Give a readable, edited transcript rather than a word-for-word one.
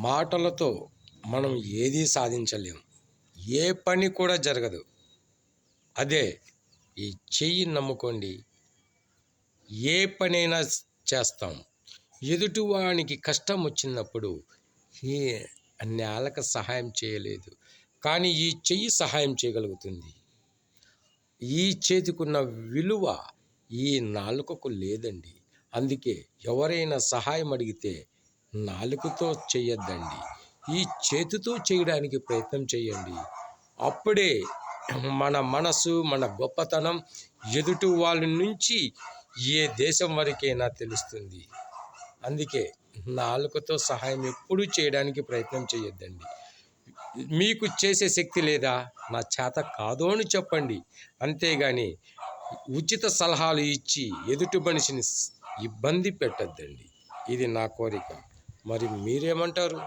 మాటలతో మనం ఏదీ సాధించలేం, ఏ పని కూడా జరగదు. అదే ఈ చెయ్యి నమ్ముకోండి, ఏ పనైనా చేస్తాం. ఎదుటివానికి కష్టం వచ్చినప్పుడు ఈ నేలకు సహాయం చేయలేదు, కానీ ఈ చెయ్యి సహాయం చేయగలుగుతుంది. ఈ చేతికున్న విలువ ఈ నాలుకకు లేదండి. అందుకే ఎవరైనా సహాయం అడిగితే నాలుకతో చేయొద్దండి, ఈ చేతితో చేయడానికి ప్రయత్నం చేయండి. అప్పుడే మన మనసు, మన గొప్పతనం ఎదుటి వాళ్ళ నుంచి ఏ దేశం వరకైనా తెలుస్తుంది. అందుకే నాలుకతో సహాయం ఎప్పుడూ చేయడానికి ప్రయత్నం చేయొద్దండి. మీకు చేసే శక్తి లేదా, నా చేత కాదు అని చెప్పండి. అంతేగాని ఉచిత సలహాలు ఇచ్చి ఎదుటి మనిషిని ఇబ్బంది పెట్టద్దండి. ఇది నా కోరిక. మరి మీరేమంటారు?